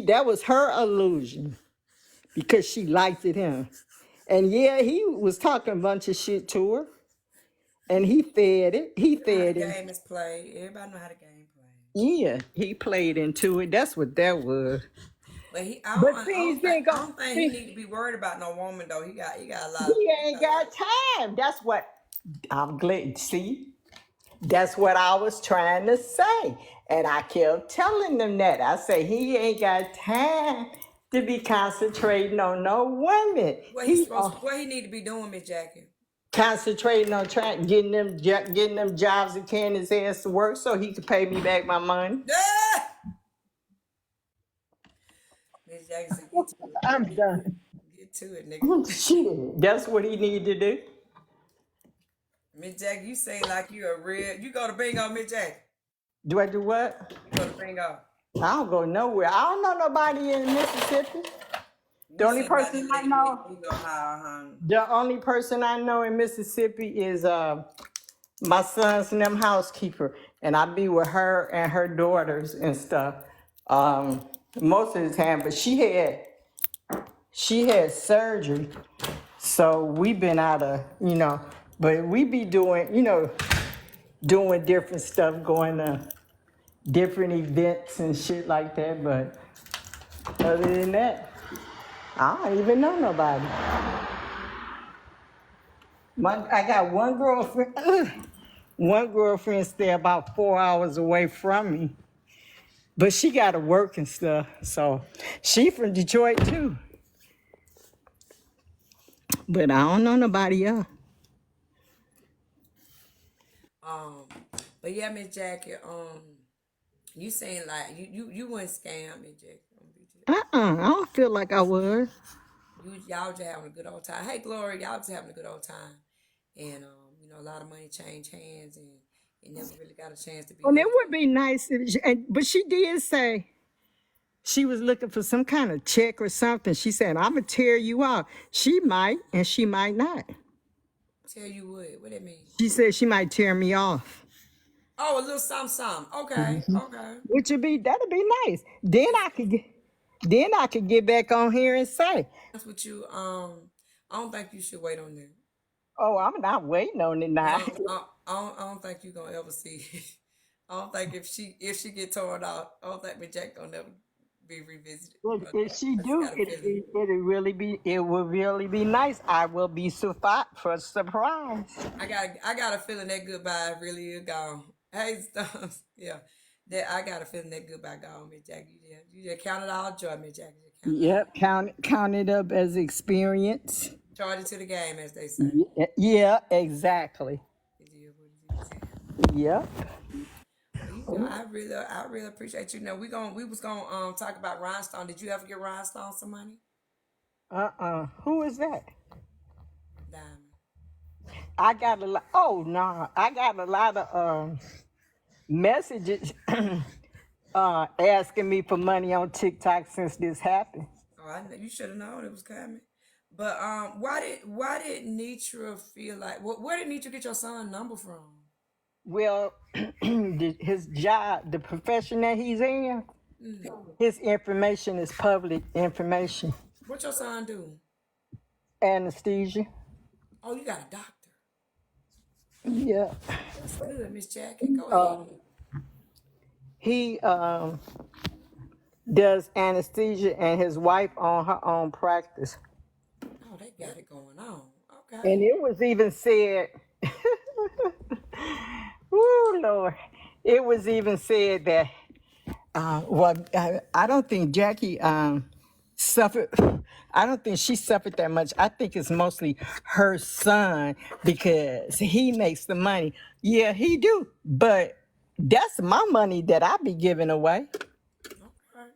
That was her illusion because she liked him. And yeah, he was talking a bunch of shit to her. And he fed it. He You know how the fed it. game is played. Everybody know how the game played. Yeah, he played into it. That's what that was. But But things ain't I gonna don't think he see. need to be worried about no woman though. He got a lot of He ain't got time. That's what I'm glad. See, that's what I was trying to say. And I kept telling them that. I say he ain't got time to be concentrating on no women. what he need to be doing, Miss Jackie. Concentrating on trying getting them jobs and carrying his ass to work so he could pay me back my money. Ah! Miss Jackie said, get to it, I'm nigga. done. Get to it, nigga. Shit, that's what he need to do. Miss Jackie, you seem like you a real you go to bingo, Miss Jackie. Do I do what? You go to bingo. I don't go nowhere. I don't know nobody in Mississippi. The You only seem like person that I lady be know, at bingo high, honey. the only person I know in Mississippi is my son's and them housekeeper, and I be with her and her daughters and stuff most of the time. But she had surgery, so we been out of But we be doing doing different stuff, going to different events and shit like that. But other than that, I don't even know nobody. I got one girlfriend. One girlfriend stay about 4 hours away from me, but she got to work and stuff. So she from Detroit too. But I don't know nobody else. Um, but yeah, Miss Jackie, you saying like you wouldn't scam Miss Jackie. I don't feel like I was. Y'all just having a good old time. Hey Glory, y'all just having a good old time. And a lot of money changed hands and it never really got a chance to be And it left. would be nice, but she did say She was looking for some kind of check or something. She said, I'm gonna tear you off. She might and she might not. Tell you what that mean? She said she might tear me off. Oh, a little something. Okay, okay. Which would be that'd be nice. Then I could get back on here and say, That's what you. I don't think you should wait on that. oh, I'm not waiting on it Cause now. I don't think you gonna ever see. I don't think if she get torn out, I don't think Miss Jack gonna ever be revisited. If she I just do, got a feeling. it will really be nice. I will be for surprise. I got a feeling that goodbye really is gone. Hey, Stumps. Yeah. That I got a feeling that goodbye gone, Miss Jack. You just counted all joy, Miss Jack. You just counted all Yep, count it up as experience. charge it to the game, as they say. Yeah, exactly. It is what it is. Yep. Well, I really appreciate you. Now we was gonna talk about Rhinestone. Did you ever get Rhinestone some money? Who is that? Diamond. I got a lot. Oh no, I got a lot of messages asking me for money on TikTok since this happened. Oh, I know you should have known it was coming. But why did Nitra feel like where did Nitra get your son number from? Well, his job, the profession that he's in, his information is public information. What your son do? Anesthesia. Oh, you got a doctor. Yeah. That's good, Miss Jackie. Go ahead. He does anesthesia, and his wife on her own practice. Oh, they got it going on. Okay. And it was even said, "Ooh, Lord!" It was even said that. I don't think Jackie suffered. I don't think she suffered that much. I think it's mostly her son because he makes the money. Yeah, he do, but that's my money that I be giving away. Okay.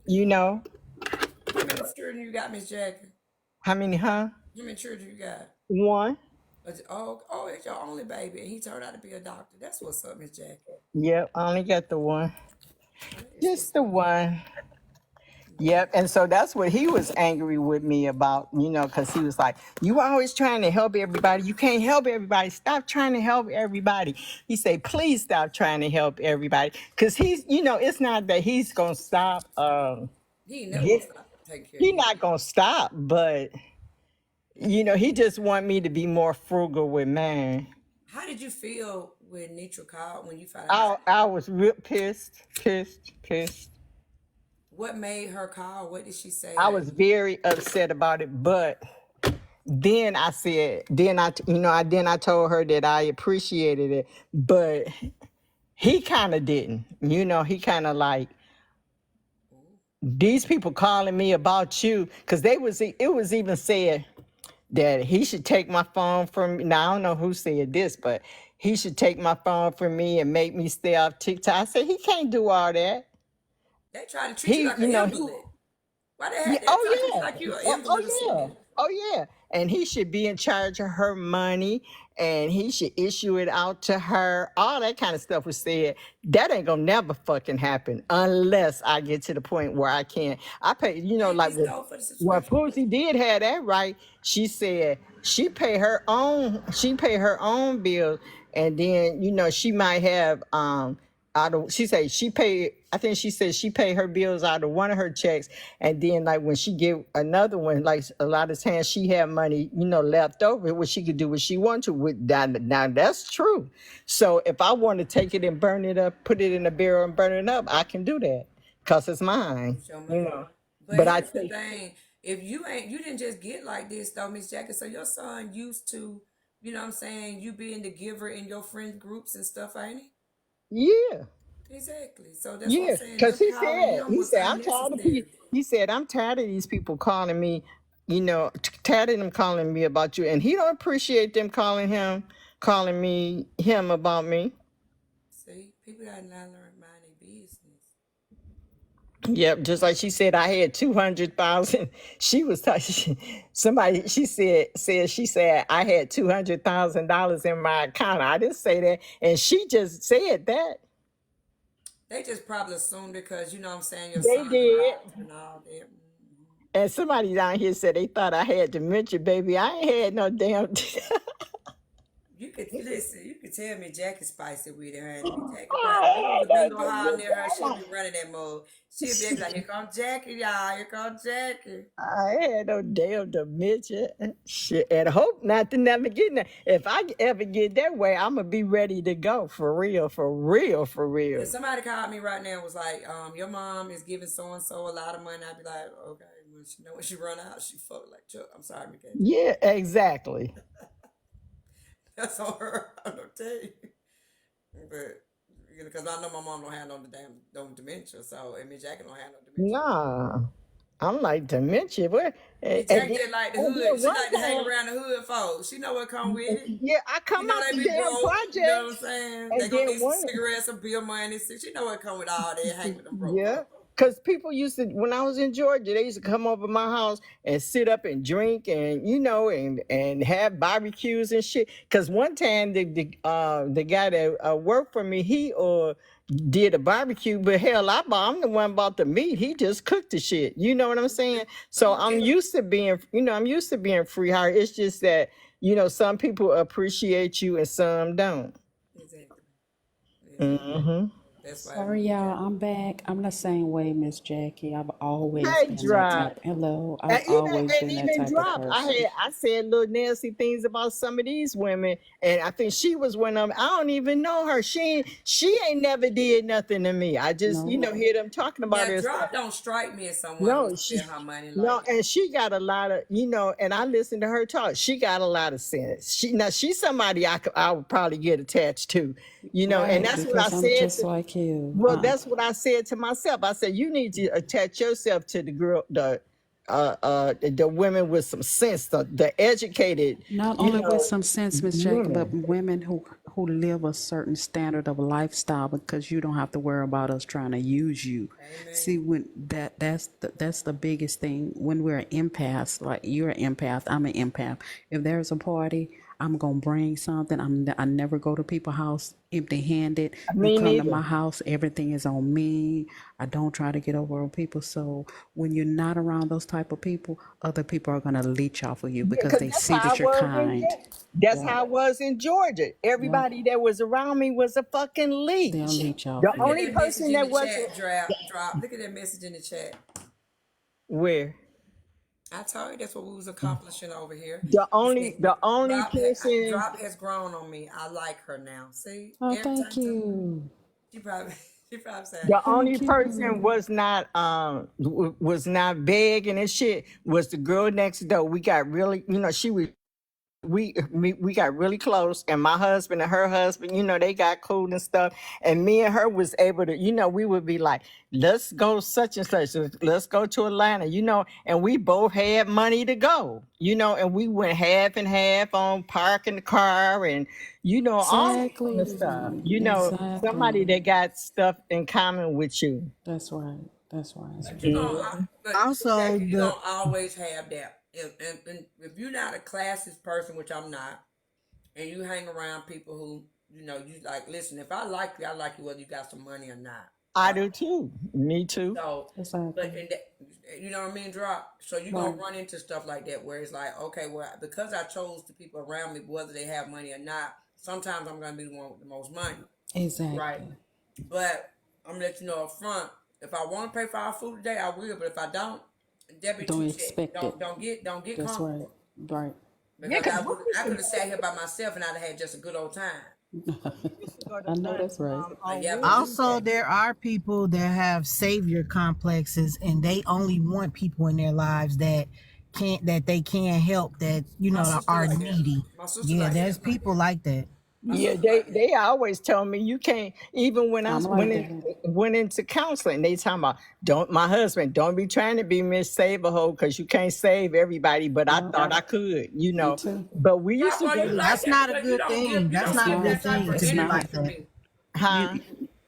You know How many children you got, Miss Jackie? how many? Huh? How many children you got? One. Oh, it's your only baby, and he turned out to be a doctor. That's what's up, Miss Jackie. Yep, I only got the one. That is what's Just the one. Yep. And so that's what he was angry with me about, because he was like, you always trying to help everybody. You can't help everybody. Stop trying to help everybody. He said, please stop trying to help everybody. Because he's, it's not that he's going to stop. he ain't never gonna stop taking care of He's you. not going to stop, but, he just want me to be more frugal with mine. How did you feel when Nitra called when you found out? I was real pissed. What made her call? What did she say? I was very upset about it, but then I said, then I told her that I appreciated it, but he kind of didn't. He kind of like these people calling me about you because it was even said that he should take my phone from me. Now I don't know who said this, but he should take my phone from me and make me stay off TikTok. I said he can't do all that. They try to treat you like an invalid. Why they had that? Try to treat you like you an invalid or something? Oh yeah. And he should be in charge of her money and he should issue it out to her. All that kind of stuff was said. That ain't gonna never fucking happen unless I get to the point where I can. I pay, Thank like you, Stove, for the when subscription. Poosie did have that right, she said she pay her own bill and then she might have she said she paid, I think she said she paid her bills out of one of her checks, and then like when she get another one, like a lot of times she had money left over where she could do what she wanted to with that. Now that's true. So if I want to take it and burn it up, put it in a barrel and burn it up, I can do that because it's mine. Show me. But But I here's the think thing: if you didn't just get like this though, Miss Jackie. So your son used to, you know what I'm saying, you being the giver in your friend groups and stuff, ain't he? yeah. Exactly. So that's what Yeah, I'm saying. because Them calling him was I'm tired of unnecessary. he said, I'm tired of these people calling me, tired of them calling me about you. And he don't appreciate them calling him about me. See, people gotta not learn mind their business. Yep, just like she said, I had 200,000. She was talking. Somebody she said I had $200,000 in my account. I didn't say that, and she just said that. They just probably assumed it because you know what I'm saying your They son did. dropped and all that. Mhm. And somebody down here said they thought I had dementia, baby. I ain't had no damn. You could listen. You could tell me Jackie spicy with it, honey. Jackie probably, if it I was had a no bingo hall near her, she'd dementia. be running that mode. She'd be like, "Here comes Jackie, y'all. Here comes Jackie." I had no damn dementia. Shit. And hope not to never get that. If I ever get that way, I'm gonna be ready to go for real, for real, for If real. somebody called me right now and was like, your mom is giving so and so a lot of money, I'd be like, okay. When she know when she run out, she fuck like Chuck. I'm sorry, McKay. Yeah, exactly. That's on her. I'm gonna tell you. But because I know my mom don't have no dementia, so and Miss Jackie don't have no dementia. Nah, I'm like dementia. What? And Miss Jackie then, just like the and then hood. She one like to hang time, around the hood folks. She know what come with it. yeah, I You come know out they the be damn broke. You know what I'm projects, saying? They and gonna then need some one. cigarettes, some bill money. So she know what come with all that. Hang with them broke Yeah, folks. because people used to, when I was in Georgia, they used to come over my house and sit up and drink and and have barbecues and shit. Because one time the guy that worked for me, he did a barbecue, but hell, I'm the one bought the meat. He just cooked the shit. You know what I'm saying? So I'm Okay. used to being, I'm used to being free hire. It's just that some people appreciate you and some don't. Exactly. Exactly. Hmm. That's why Sorry, you y'all. got. I'm back. I'm the same way, Miss Jackie. I've always Hey, been that drop. type. Hello. I've And even always and been that even type of drop. person. I said little nasty things about some of these women, and I think she was one of them. I don't even know her. She ain't never did nothing to me. I just No, hear them talking about Now, her and stuff. drop don't strike me as someone who No, spend her money no, like. and she got a lot of and I listened to her talk. She got a lot of sense. She's somebody I would probably get attached to, and right, that's what I because I'm said just to. like you. Well, that's what I said to myself. I said, you need to attach yourself to the girl, the women with some sense, the educated, Not only with some sense, Miss Jackie, but women. women who live a certain standard of lifestyle because you don't have to worry about us trying to use you. See, Amen. when that's the biggest thing when we're empaths. Like you're an empath, I'm an empath. If there's a party, I'm gonna bring something. I never go to people's house empty-handed. You Me come to neither. my house, everything is on me. I don't try to get over on people. So when you're not around those type of people, other people are gonna leech off of you Yeah, because because they see that you're kind. That's Yeah, how I was in Georgia. yeah, Everybody that was around me was a fucking they'll leech. leech off The Look at you. only that message person in that the wasn't chat. Drop. Look at that message in the chat. where I told you that's what we was accomplishing over here. the He only said, the only person Drop has grown on me. I like her now. See, Oh, every thank time you, she probably she probably said, the only thank person you. was not begging and shit was the girl next door. We got really, she was we got really close, and my husband and her husband, they got cool and stuff, and me and her was able to, we would be like, let's go such and such, let's go to Atlanta, and we both had money to go, and we went half and half on parking the car, and all that kind of stuff, Exactly, somebody exactly. that got stuff in common with you. That's right. That's right. but Mhm. Also, Jackie, you the gonna always have that. If you're not a classist person, which I'm not, and you hang around people who you like, listen, if I like you, I like you whether you got some money or not. I Right? do too. Me too. So, but Exactly. in that, you know what I mean, drop. So you're gonna Right. run into stuff like that where it's like, okay, well, because I chose the people around me, whether they have money or not, sometimes I'm gonna be the one with the most money, right? Exactly. But I'm gonna let you know up front. If I want to pay for our food today, I will. But if I don't, debit Don't two check. expect it. Don't get That's right. comfortable Right. Yeah, because because I could have sat here by myself and I'd have had just a good old time. we used to go to I know lunch that's right. But on yeah, but also Wednesday. there are people that have savior complexes and they only want people in their lives that they can't help, that my sister are like that. needy. My sister Yeah, like there's that. people like that. My Yeah, sister they like that. they always tell me you can't. Even when I I'm like that. went into counseling, they talking about don't my husband don't be trying to be Miss Save a Hoe because you can't save everybody. But I Yep. thought I could, Me too. But we used Drop, to are go you to like That's that not a because good thing. you That's don't It's not a give me good that not. type thing of to It's be energy not. like from that. me. huh? You.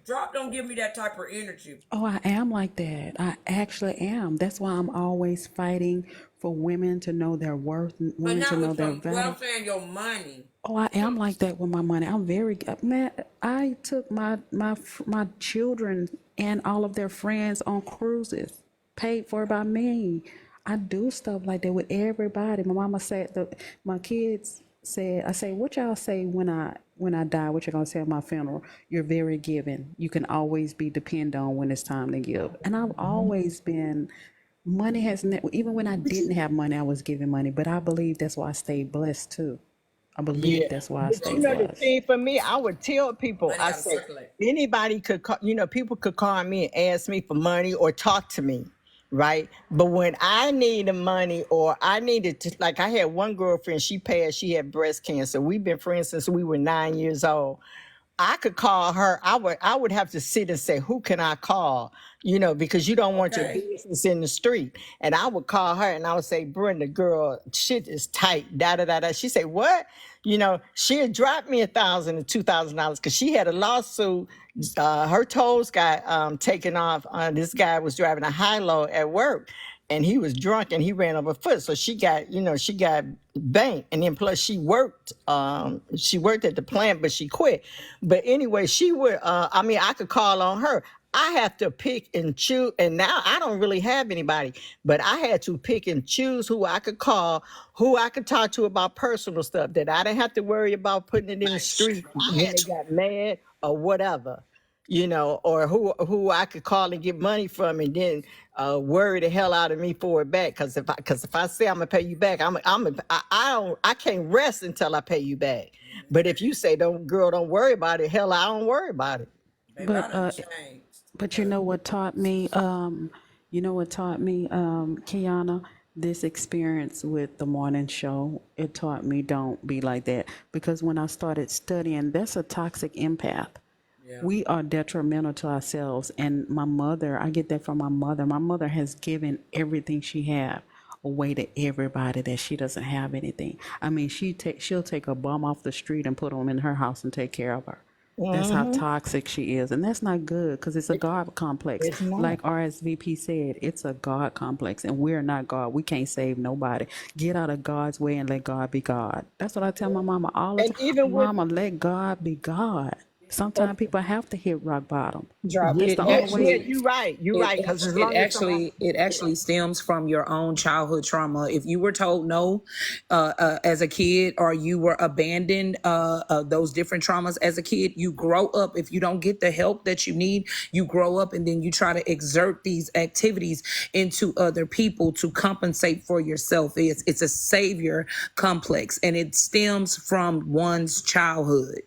Drop don't give me that type of energy. Oh, I am like that. I actually am. That's why I'm always fighting for women to know their worth, But women to not know with their your, well, value. I'm saying your money. Oh, I am like that with my money. I'm very man. I took my children and all of their friends on cruises, paid for by me. I do stuff like that with everybody. My mama said my kids said, I say, what y'all say when I die? What you gonna say at my funeral? You're very giving. You can always be dependent on when it's time to give. And I've always been. Money has never. Even when I didn't have money, I was giving money. But I believe that's why I stayed blessed too. I believe Yeah, that's why I but stay you know the blessed. thing for me, I would tell people, Money I got to say circulate. anybody could call, people could call me and ask me for money or talk to me, right? But when I needed money or I needed to, like I had one girlfriend, she passed, she had breast cancer. We've been friends since we were 9 years old. I could call her. I would have to sit and say, who can I call? Because you don't want your Okay. business in the street. And I would call her and I would say, Brenda, girl, shit is tight. Da da da da. She said, what? She had dropped me $1,000 and $2,000 because she had a lawsuit. Her toes got taken off. This guy was driving a high low at work and he was drunk and he ran over foot. So she got banked. And then plus she worked at the plant, but she quit. But anyway, she would, I could call on her. I have to pick and choose. And now I don't really have anybody, but I had to pick and choose who I could call, who I could talk to about personal stuff that I didn't have to worry about putting it in the street when they got mad or whatever, or who I could call and get money from, and then worry the hell out of me for it back. Because if I say I'm gonna pay you back, I can't rest until I pay you back. But if you say don't worry about it, hell, I don't worry about it. Baby, I But done changed. but you know what taught me? Kiana, this experience with the morning show, it taught me don't be like that. Because when I started studying, that's a toxic empath. Yeah. We are detrimental to ourselves. And my mother, I get that from my mother. My mother has given everything she had away to everybody that she doesn't have anything. I mean, she'll take a bum off the street and put him in her house and take care of her. That's how Hmm. toxic she is. And that's not good because it's a God complex. It's not. Like RSVP said, it's a God complex and we're not God. We can't save nobody. Get out of God's way and let God be God. That's what I tell my mama all the And time. even with Mama, let God be God. Sometimes people have to hit rock bottom. Drop That's it. It the yeah, only yeah, way. actually you're right. You're right. Because as it long as somebody, actually it actually stems from your own childhood trauma. If you were told no as a kid, or you were abandoned, those different traumas as a kid, you grow up. If you don't get the help that you need, you grow up and then you try to exert these activities into other people to compensate for yourself. It's a savior complex, and it stems from one's childhood.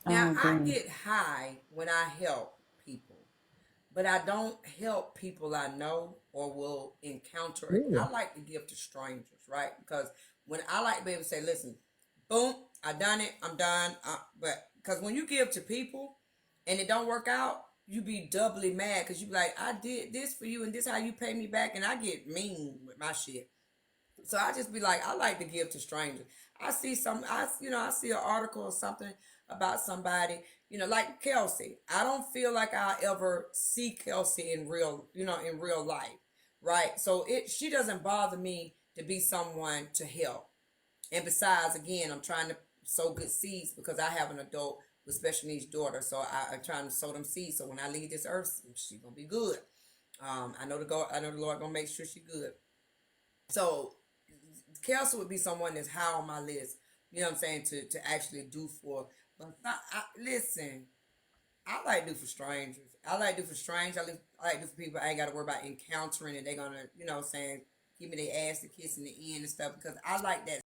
I Now, I agree. get high when I help people, but I don't help people I know or will encounter. really, I like to give to strangers, right? Because when I like to be able to say, listen, boom, I done it, I'm done. But because when you give to people and it don't work out, you be doubly mad because you be like, I did this for you and this how you pay me back, and I get mean with my shit. So I just be like, I like to give to strangers. I see an article or something about somebody, like Kelsey. I don't feel like I ever see Kelsey in real life, right? So she doesn't bother me to be someone to help. And besides, again, I'm trying to sow good seeds because I have an adult with special needs daughter. So I'm trying to sow them seeds. So when I leave this earth, she's gonna be good. I know the Lord gonna make sure she's good. So Kelsey would be someone that's high on my list. You know what I'm saying, to actually do for. But listen, I like to do for strangers. I like to do for strangers. I like to do for people I ain't got to worry about encountering, and they're gonna, give me their ass to kiss in the end and stuff because I like that